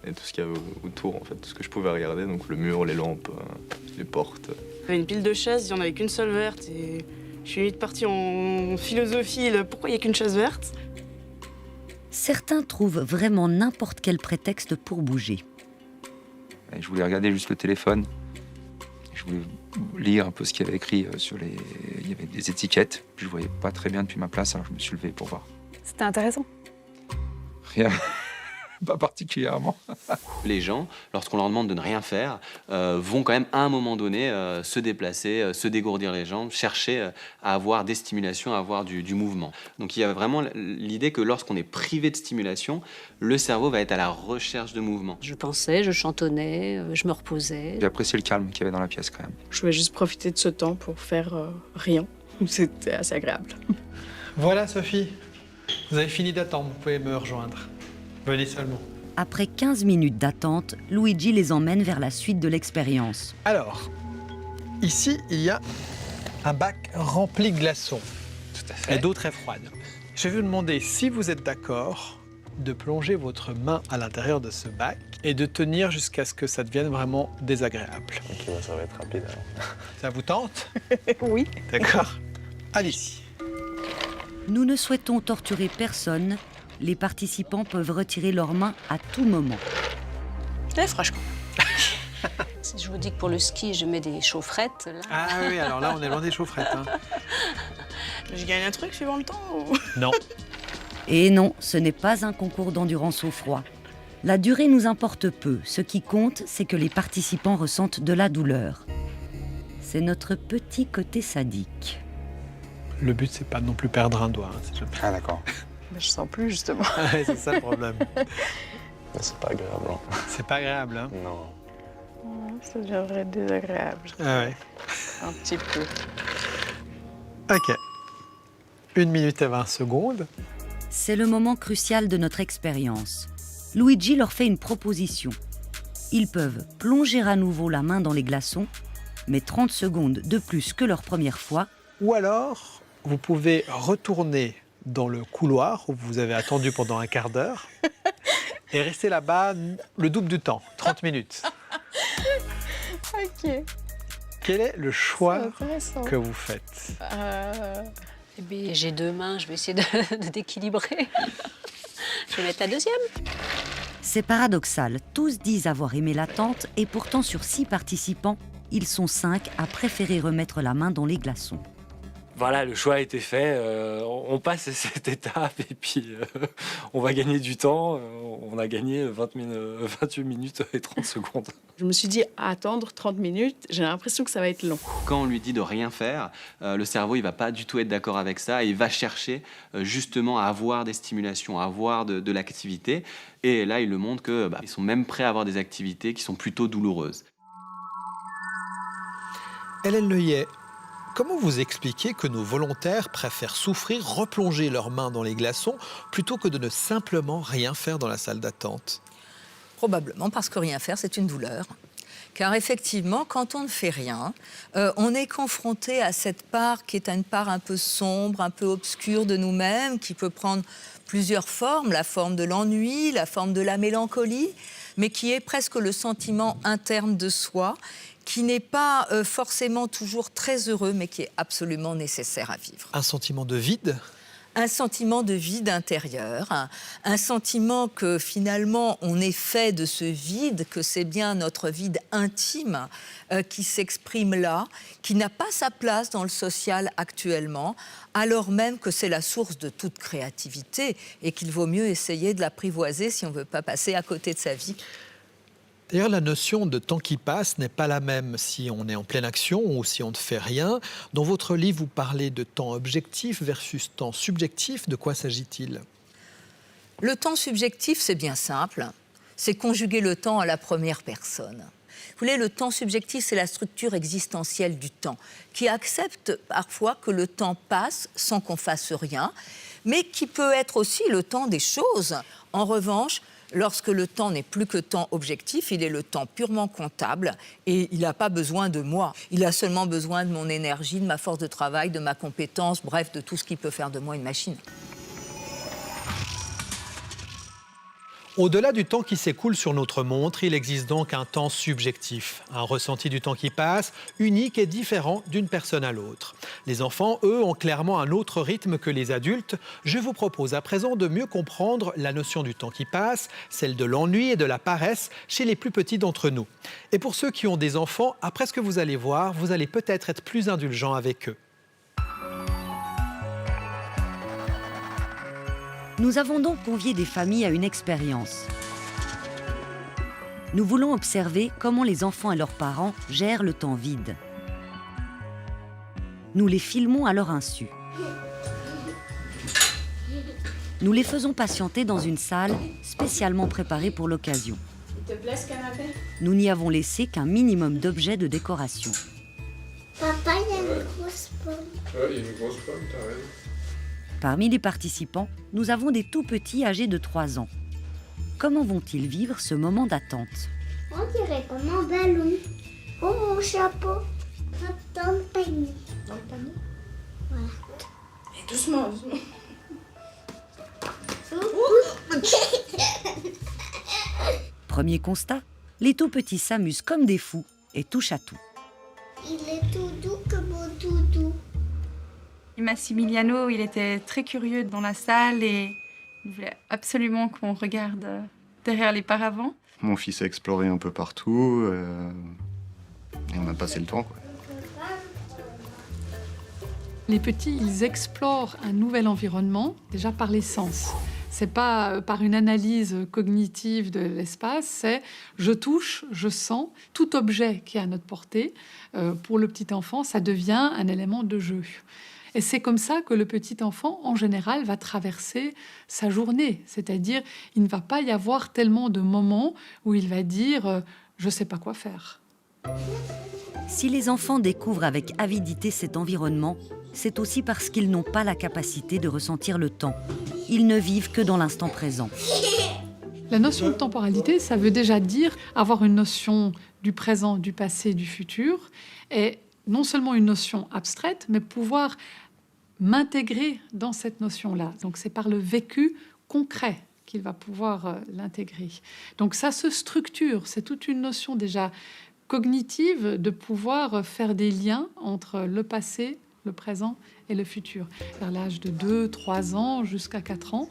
et tout ce qu'il y avait autour, en fait, tout ce que je pouvais regarder, donc le mur, les lampes, les portes. Il y avait une pile de chaises, il n'y en avait qu'une seule verte et je suis vite partie en philosophie, pourquoi il n'y a qu'une chaise verte? Certains trouvent vraiment n'importe quel prétexte pour bouger. Et je voulais regarder juste le téléphone. Je voulais lire un peu ce qu'il y avait écrit sur les... Il y avait des étiquettes. Je ne voyais pas très bien depuis ma place, alors je me suis levé pour voir. C'était intéressant. Rien. Pas particulièrement. Les gens, lorsqu'on leur demande de ne rien faire, vont quand même à un moment donné se déplacer, se dégourdir les jambes, chercher à avoir des stimulations, à avoir du mouvement. Donc il y a vraiment l'idée que lorsqu'on est privé de stimulation, le cerveau va être à la recherche de mouvement. Je pensais, je chantonnais, je me reposais. J'ai apprécié le calme qu'il y avait dans la pièce quand même. Je voulais juste profiter de ce temps pour faire rien. C'était assez agréable. Voilà, Sophie. Vous avez fini d'attendre, vous pouvez me rejoindre. Venez seulement. Après 15 minutes d'attente, Luigi les emmène vers la suite de l'expérience. Alors, ici, il y a un bac rempli de glaçons. Tout à fait. Et d'eau très froide. Je vais vous demander si vous êtes d'accord de plonger votre main à l'intérieur de ce bac et de tenir jusqu'à ce que ça devienne vraiment désagréable. Ok, ça va être rapide alors. Ça vous tente? Oui. D'accord. Allez-y. Nous ne souhaitons torturer personne. Les participants peuvent retirer leurs mains à tout moment. Franchement. Si je vous dis que pour le ski, je mets des chaufferettes, là... Ah oui, alors là, on est loin des chaufferettes. Hein. Je gagne un truc suivant le temps ou... Non. Et non, ce n'est pas un concours d'endurance au froid. La durée nous importe peu. Ce qui compte, c'est que les participants ressentent de la douleur. C'est notre petit côté sadique. Le but, c'est pas non plus perdre un doigt. Hein, ah d'accord. Je sens plus, justement. Ouais, c'est ça le problème. C'est pas agréable. Hein. C'est pas agréable, hein? Non. Ça devrait être désagréable. Ah ouais. Un petit peu. Ok. 1 minute et 20 secondes. C'est le moment crucial de notre expérience. Luigi leur fait une proposition. Ils peuvent plonger à nouveau la main dans les glaçons, mais 30 secondes de plus que leur première fois. Ou alors, vous pouvez retourner dans le couloir où vous avez attendu pendant un quart d'heure et rester là-bas le double du temps, 30 minutes. Ok. Quel est le choix que vous faites? Eh bien, j'ai 2 mains, je vais essayer de d'équilibrer. Je vais mettre la deuxième. C'est paradoxal, tous disent avoir aimé l'attente et pourtant sur 6 participants, ils sont 5 à préférer remettre la main dans les glaçons. Voilà, le choix a été fait. On passe à cette étape et puis on va gagner du temps. On a gagné 28 minutes et 30 secondes. Je me suis dit, attendre 30 minutes, j'ai l'impression que ça va être long. Quand on lui dit de rien faire, le cerveau il va pas du tout être d'accord avec ça et il va chercher justement à avoir des stimulations, à avoir de l'activité. Et là, il le montre que ils sont même prêts à avoir des activités qui sont plutôt douloureuses. Hélène Leuillet, comment vous expliquez que nos volontaires préfèrent souffrir, replonger leurs mains dans les glaçons, plutôt que de ne simplement rien faire dans la salle d'attente? Probablement parce que rien faire, c'est une douleur. Car effectivement, quand on ne fait rien, on est confronté à cette part qui est une part un peu sombre, un peu obscure de nous-mêmes, qui peut prendre plusieurs formes, la forme de l'ennui, la forme de la mélancolie, mais qui est presque le sentiment interne de soi, qui n'est pas forcément toujours très heureux, mais qui est absolument nécessaire à vivre. Un sentiment de vide? Un sentiment de vide intérieur, un sentiment que finalement on est fait de ce vide, que c'est bien notre vide intime qui s'exprime là, qui n'a pas sa place dans le social actuellement, alors même que c'est la source de toute créativité et qu'il vaut mieux essayer de l'apprivoiser si on ne veut pas passer à côté de sa vie. D'ailleurs, la notion de temps qui passe n'est pas la même si on est en pleine action ou si on ne fait rien. Dans votre livre, vous parlez de temps objectif versus temps subjectif. De quoi s'agit-il? Le temps subjectif, c'est bien simple. C'est conjuguer le temps à la première personne. Vous voulez, le temps subjectif, c'est la structure existentielle du temps, qui accepte parfois que le temps passe sans qu'on fasse rien, mais qui peut être aussi le temps des choses. En revanche, lorsque le temps n'est plus que temps objectif, il est le temps purement comptable et il n'a pas besoin de moi. Il a seulement besoin de mon énergie, de ma force de travail, de ma compétence, bref, de tout ce qui peut faire de moi une machine. Au-delà du temps qui s'écoule sur notre montre, il existe donc un temps subjectif, un ressenti du temps qui passe, unique et différent d'une personne à l'autre. Les enfants, eux, ont clairement un autre rythme que les adultes. Je vous propose à présent de mieux comprendre la notion du temps qui passe, celle de l'ennui et de la paresse chez les plus petits d'entre nous. Et pour ceux qui ont des enfants, après ce que vous allez voir, vous allez peut-être être plus indulgents avec eux. Nous avons donc convié des familles à une expérience. Nous voulons observer comment les enfants et leurs parents gèrent le temps vide. Nous les filmons à leur insu. Nous les faisons patienter dans une salle spécialement préparée pour l'occasion. Il te plaît ce canapé? Nous n'y avons laissé qu'un minimum d'objets de décoration. Papa, il y a une grosse pomme. Ouais, il y a une grosse pomme, t'as raison. Parmi les participants, nous avons des tout-petits âgés de 3 ans. Comment vont-ils vivre ce moment d'attente? On dirait comme un ballon. Oh, mon chapeau. Dans le panier. Dans le panier? Voilà. Mais doucement, doucement. Premier constat, les tout-petits s'amusent comme des fous et touchent à tout. Il est tout doux comme mon doudou. Massimiliano, il était très curieux dans la salle et il voulait absolument qu'on regarde derrière les paravents. Mon fils a exploré un peu partout et on a passé le temps, quoi. Les petits, ils explorent un nouvel environnement déjà par les sens. C'est pas par une analyse cognitive de l'espace, c'est je touche, je sens. Tout objet qui est à notre portée, pour le petit enfant, ça devient un élément de jeu. Et c'est comme ça que le petit enfant, en général, va traverser sa journée. C'est-à-dire, il ne va pas y avoir tellement de moments où il va dire « je ne sais pas quoi faire ». Si les enfants découvrent avec avidité cet environnement, c'est aussi parce qu'ils n'ont pas la capacité de ressentir le temps. Ils ne vivent que dans l'instant présent. La notion de temporalité, ça veut déjà dire avoir une notion du présent, du passé, du futur, et non seulement une notion abstraite, mais pouvoir m'intégrer dans cette notion-là. Donc c'est par le vécu concret qu'il va pouvoir l'intégrer. Donc ça se structure, c'est toute une notion déjà cognitive de pouvoir faire des liens entre le passé, le présent et le futur. Vers l'âge de 2, 3 ans jusqu'à 4 ans,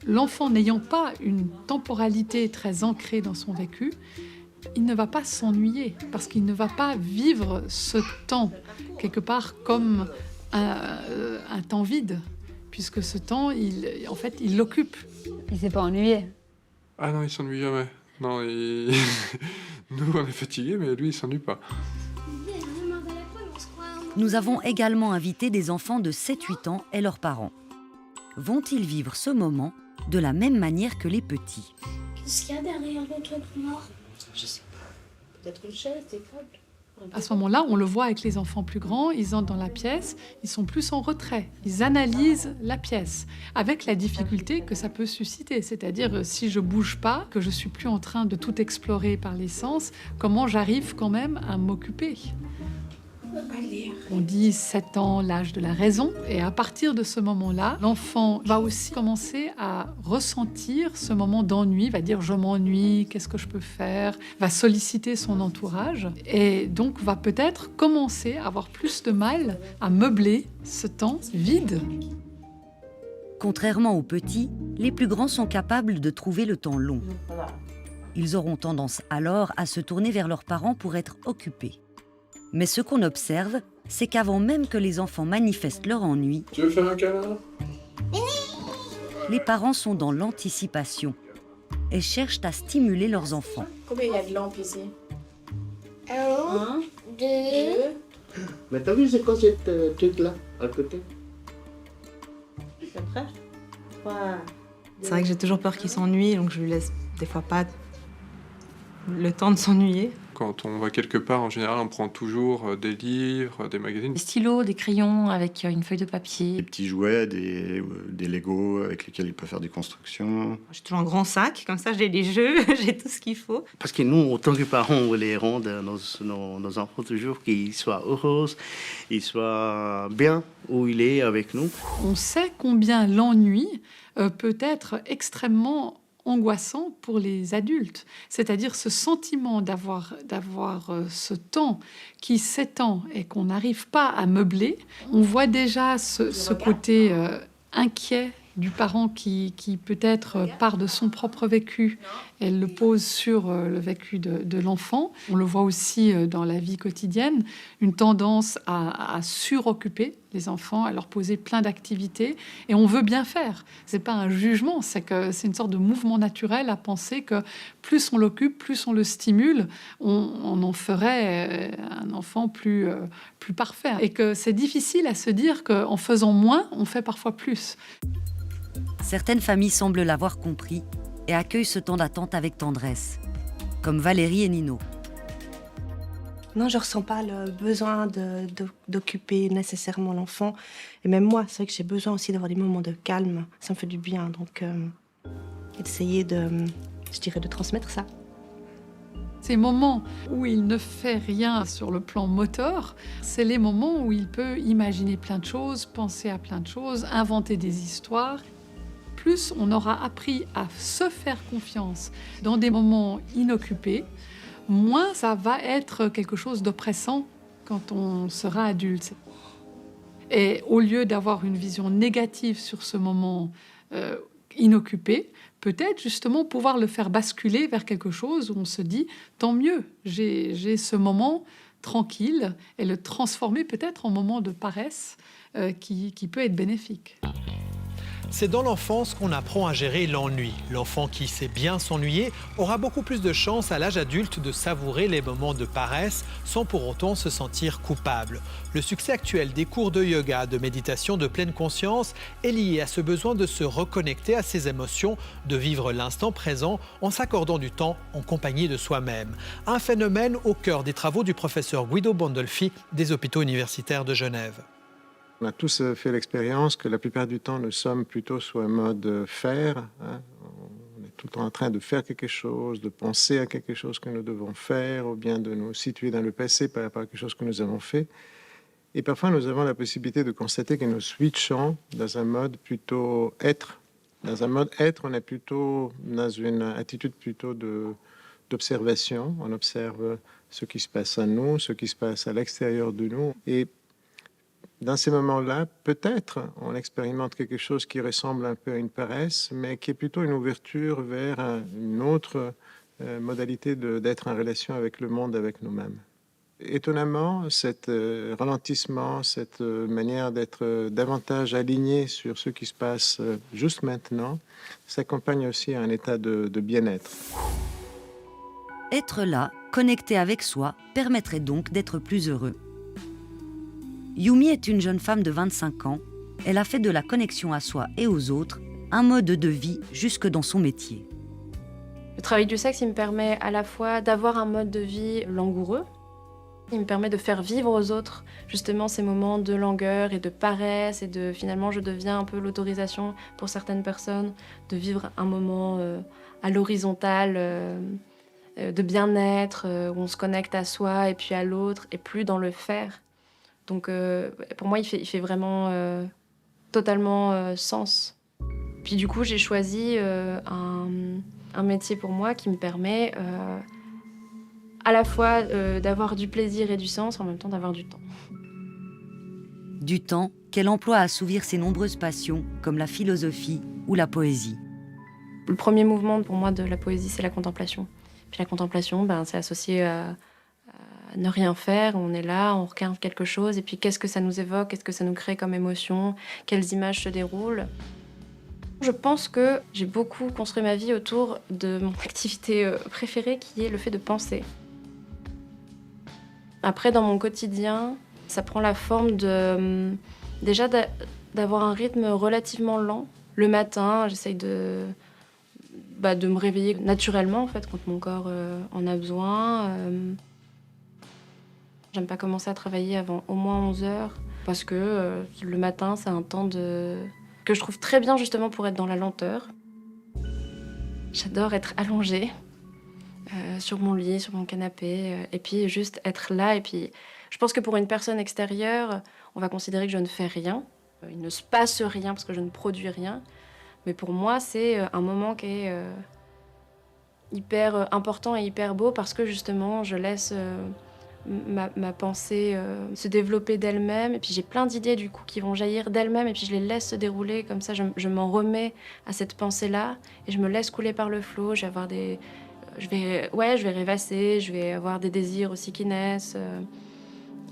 l'enfant n'ayant pas une temporalité très ancrée dans son vécu, il ne va pas s'ennuyer parce qu'il ne va pas vivre ce temps quelque part comme un temps vide, puisque ce temps, il l'occupe. Il s'est pas ennuyé? Ah non, il s'ennuie jamais. Non, nous on est fatigués, mais lui il s'ennuie pas. Nous avons également invité des enfants de 7-8 ans et leurs parents. Vont-ils vivre ce moment de la même manière que les petits? Qu'est-ce qu'il y a derrière le truc noir? Je sais pas. Peut-être une chaise, des câbles. À ce moment-là, on le voit avec les enfants plus grands, ils entrent dans la pièce, ils sont plus en retrait, ils analysent la pièce, avec la difficulté que ça peut susciter. C'est-à-dire, si je bouge pas, que je suis plus en train de tout explorer par les sens, comment j'arrive quand même à m'occuper? On dit 7 ans, l'âge de la raison, et à partir de ce moment-là, l'enfant va aussi commencer à ressentir ce moment d'ennui, va dire je m'ennuie, qu'est-ce que je peux faire, va solliciter son entourage, et donc va peut-être commencer à avoir plus de mal à meubler ce temps vide. Contrairement aux petits, les plus grands sont capables de trouver le temps long. Ils auront tendance alors à se tourner vers leurs parents pour être occupés. Mais ce qu'on observe, c'est qu'avant même que les enfants manifestent leur ennui, Tu veux faire un câlin? les parents sont dans l'anticipation et cherchent à stimuler leurs enfants. Combien il y a de lampes ici? 1, 2. Mais t'as vu, c'est quoi cette truc-là, à côté? C'est prêt? 3. C'est vrai que j'ai toujours peur qu'il s'ennuie, donc je lui laisse des fois pas le temps de s'ennuyer. Quand on va quelque part, en général, on prend toujours des livres, des magazines. Des stylos, des crayons avec une feuille de papier. Des petits jouets, des Lego avec lesquels il peut faire des constructions. J'ai toujours un grand sac, comme ça j'ai les jeux, j'ai tout ce qu'il faut. Parce que nous, en tant que parents, on les rend nos enfants toujours qu'ils soient heureux, qu'ils soient bien où il est avec nous. On sait combien l'ennui peut être extrêmement angoissant pour les adultes, c'est-à-dire ce sentiment d'avoir ce temps qui s'étend et qu'on n'arrive pas à meubler. On voit déjà ce côté inquiet du parent qui peut-être part de son propre vécu et le pose sur le vécu de l'enfant. On le voit aussi dans la vie quotidienne, une tendance à suroccuper les enfants, à leur poser plein d'activités, et on veut bien faire. C'est pas un jugement, c'est une sorte de mouvement naturel à penser que plus on l'occupe, plus on le stimule, on en ferait un enfant plus parfait. Et que c'est difficile à se dire qu'en faisant moins, on fait parfois plus. Certaines familles semblent l'avoir compris et accueillent ce temps d'attente avec tendresse, comme Valérie et Nino. Non, je ressens pas le besoin d'occuper nécessairement l'enfant. Et même moi, c'est vrai que j'ai besoin aussi d'avoir des moments de calme. Ça me fait du bien. Donc, essayer de transmettre ça. Ces moments où il ne fait rien sur le plan moteur, c'est les moments où il peut imaginer plein de choses, penser à plein de choses, inventer des histoires. Plus on aura appris à se faire confiance dans des moments inoccupés, moins ça va être quelque chose d'oppressant quand on sera adulte. Et au lieu d'avoir une vision négative sur ce moment inoccupé, peut-être justement pouvoir le faire basculer vers quelque chose où on se dit « tant mieux, j'ai ce moment tranquille » et le transformer peut-être en moment de paresse qui peut être bénéfique. C'est dans l'enfance qu'on apprend à gérer l'ennui. L'enfant qui sait bien s'ennuyer aura beaucoup plus de chances à l'âge adulte de savourer les moments de paresse sans pour autant se sentir coupable. Le succès actuel des cours de yoga, de méditation de pleine conscience est lié à ce besoin de se reconnecter à ses émotions, de vivre l'instant présent en s'accordant du temps en compagnie de soi-même. Un phénomène au cœur des travaux du professeur Guido Bondolfi des hôpitaux universitaires de Genève. On a tous fait l'expérience que la plupart du temps, nous sommes plutôt sur un mode faire. On est tout le temps en train de faire quelque chose, de penser à quelque chose que nous devons faire, ou bien de nous situer dans le passé par rapport à quelque chose que nous avons fait. Et parfois, nous avons la possibilité de constater que nous switchons dans un mode plutôt être. Dans un mode être, on est plutôt dans une attitude plutôt d'observation. On observe ce qui se passe en nous, ce qui se passe à l'extérieur de nous. Et Dans ces moments-là, peut-être on expérimente quelque chose qui ressemble un peu à une paresse, mais qui est plutôt une ouverture vers une autre modalité d'être en relation avec le monde, avec nous-mêmes. Étonnamment, cet ralentissement, cette manière d'être davantage aligné sur ce qui se passe juste maintenant, s'accompagne aussi à un état de bien-être. Être là, connecté avec soi, permettrait donc d'être plus heureux. Yumi est une jeune femme de 25 ans. Elle a fait de la connexion à soi et aux autres un mode de vie jusque dans son métier. Le travail du sexe, il me permet à la fois d'avoir un mode de vie langoureux. Il me permet de faire vivre aux autres justement ces moments de langueur et de paresse et de finalement je deviens un peu l'autorisation pour certaines personnes de vivre un moment à l'horizontale de bien-être où on se connecte à soi et puis à l'autre et plus dans le faire. Donc pour moi il fait vraiment totalement sens. Puis du coup j'ai choisi un métier pour moi qui me permet à la fois d'avoir du plaisir et du sens, en même temps d'avoir du temps. Du temps qu'elle emploie à assouvir ses nombreuses passions, comme la philosophie ou la poésie. Le premier mouvement pour moi de la poésie, c'est la contemplation. Puis la contemplation, c'est associé à ne rien faire. On est là, on regarde quelque chose, et puis qu'est-ce que ça nous évoque, qu'est-ce que ça nous crée comme émotion, quelles images se déroulent. Je pense que j'ai beaucoup construit ma vie autour de mon activité préférée, qui est le fait de penser. Après, dans mon quotidien, ça prend la forme déjà d'avoir un rythme relativement lent. Le matin, j'essaye de me réveiller naturellement, en fait, quand mon corps en a besoin. J'aime pas commencer à travailler avant au moins 11 heures, parce que le matin, c'est un temps que je trouve très bien, justement, pour être dans la lenteur. J'adore être allongée. Sur mon lit, sur mon canapé, et puis juste être là. Et puis, je pense que pour une personne extérieure, on va considérer que je ne fais rien. Il ne se passe rien parce que je ne produis rien. Mais pour moi, c'est un moment qui est hyper important et hyper beau parce que justement, je laisse ma pensée se développer d'elle-même. Et puis j'ai plein d'idées du coup qui vont jaillir d'elles-mêmes et puis je les laisse se dérouler. Comme ça, je m'en remets à cette pensée-là et je me laisse couler par le flot. Je vais avoir je vais rêvasser, je vais avoir des désirs aussi qui naissent.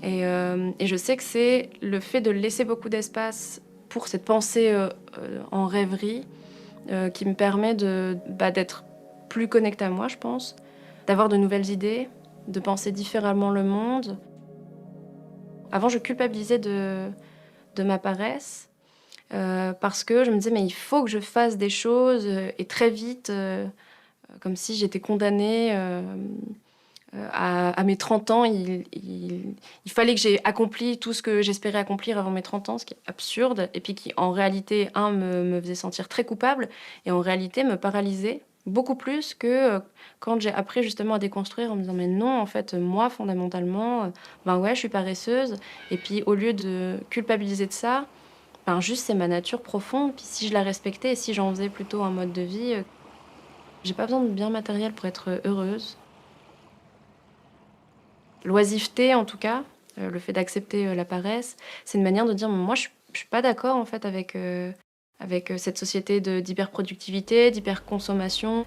Et je sais que c'est le fait de laisser beaucoup d'espace pour cette pensée en rêverie qui me permet d'être plus connectée à moi, je pense, d'avoir de nouvelles idées, de penser différemment le monde. Avant, je culpabilisais de ma paresse parce que je me disais, mais il faut que je fasse des choses et très vite... comme si j'étais condamnée à mes 30 ans. Il fallait que j'ai accompli tout ce que j'espérais accomplir avant mes 30 ans, ce qui est absurde, et puis qui, en réalité, me faisait sentir très coupable, et en réalité, me paralysait beaucoup plus que quand j'ai appris justement à déconstruire en me disant mais non, en fait, moi, fondamentalement, je suis paresseuse, et puis au lieu de culpabiliser de ça, juste c'est ma nature profonde, puis si je la respectais et si j'en faisais plutôt un mode de vie... J'ai pas besoin de biens matériels pour être heureuse. L'oisiveté, en tout cas, le fait d'accepter la paresse, c'est une manière de dire moi, je suis pas d'accord en fait avec cette société d'hyperproductivité, d'hyperconsommation.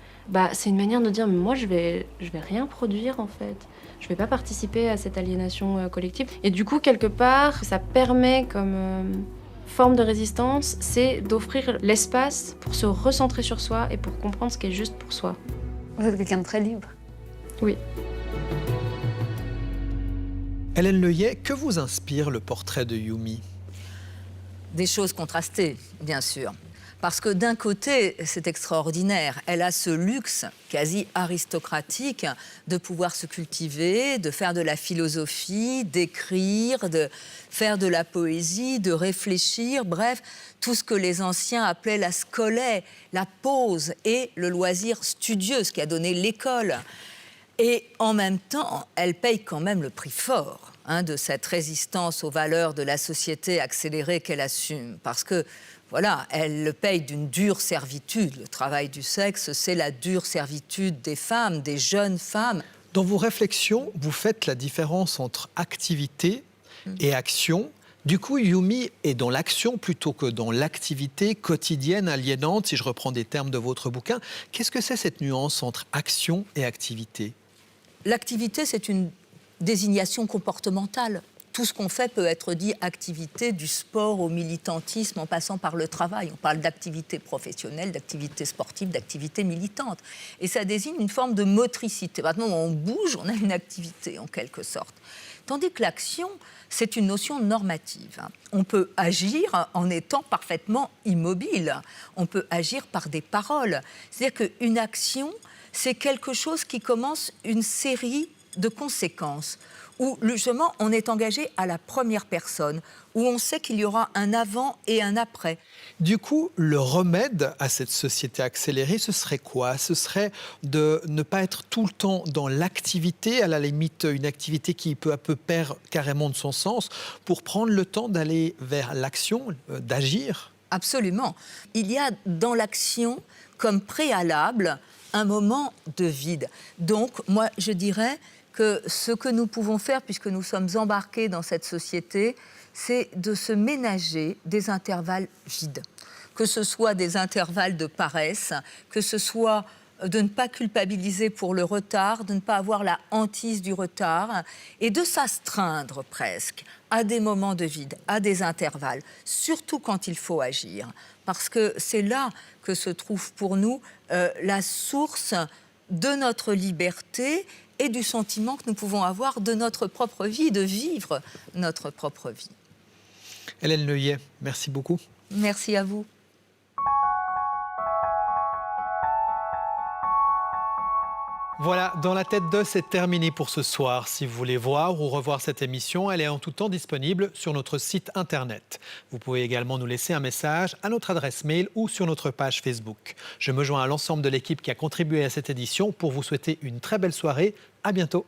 C'est une manière de dire moi, je vais rien produire en fait. Je vais pas participer à cette aliénation collective. Et du coup, quelque part, ça permet comme forme de résistance, c'est d'offrir l'espace pour se recentrer sur soi et pour comprendre ce qui est juste pour soi. Vous êtes quelqu'un de très libre. Oui. Hélène Leuillet, que vous inspire le portrait de Yumi? Des choses contrastées, bien sûr. Parce que d'un côté, c'est extraordinaire. Elle a ce luxe quasi aristocratique de pouvoir se cultiver, de faire de la philosophie, d'écrire, de faire de la poésie, de réfléchir, bref, tout ce que les anciens appelaient la scolae, la pause et le loisir studieux, ce qui a donné l'école. Et en même temps, elle paye quand même le prix fort de cette résistance aux valeurs de la société accélérée qu'elle assume. Parce que, voilà, elle le paye d'une dure servitude. Le travail du sexe, c'est la dure servitude des femmes, des jeunes femmes. Dans vos réflexions, vous faites la différence entre activité et action, Du coup, Yumi est dans l'action plutôt que dans l'activité quotidienne aliénante, si je reprends des termes de votre bouquin. Qu'est-ce que c'est cette nuance entre action et activité? L'activité, c'est une désignation comportementale. Tout ce qu'on fait peut être dit activité, du sport au militantisme en passant par le travail. On parle d'activité professionnelle, d'activité sportive, d'activité militante. Et ça désigne une forme de motricité. Maintenant, on bouge, on a une activité en quelque sorte. Tandis que l'action, c'est une notion normative. On peut agir en étant parfaitement immobile. On peut agir par des paroles. C'est-à-dire qu'une action, c'est quelque chose qui commence une série de conséquences, où justement on est engagé à la première personne, où on sait qu'il y aura un avant et un après. Du coup, le remède à cette société accélérée, ce serait quoi? Ce serait de ne pas être tout le temps dans l'activité, à la limite une activité qui peu à peu perd carrément de son sens, pour prendre le temps d'aller vers l'action, d'agir? Absolument. Il y a dans l'action comme préalable un moment de vide. Donc, moi, je dirais que ce que nous pouvons faire, puisque nous sommes embarqués dans cette société, c'est de se ménager des intervalles vides. Que ce soit des intervalles de paresse, que ce soit de ne pas culpabiliser pour le retard, de ne pas avoir la hantise du retard, et de s'astreindre presque à des moments de vide, à des intervalles, surtout quand il faut agir. Parce que c'est là que se trouve pour nous la source de notre liberté et du sentiment que nous pouvons avoir de notre propre vie, de vivre notre propre vie. Hélène Leuillet, merci beaucoup. Merci à vous. Voilà, Dans la tête de, c'est terminé pour ce soir. Si vous voulez voir ou revoir cette émission, elle est en tout temps disponible sur notre site internet. Vous pouvez également nous laisser un message à notre adresse mail ou sur notre page Facebook. Je me joins à l'ensemble de l'équipe qui a contribué à cette édition pour vous souhaiter une très belle soirée. À bientôt.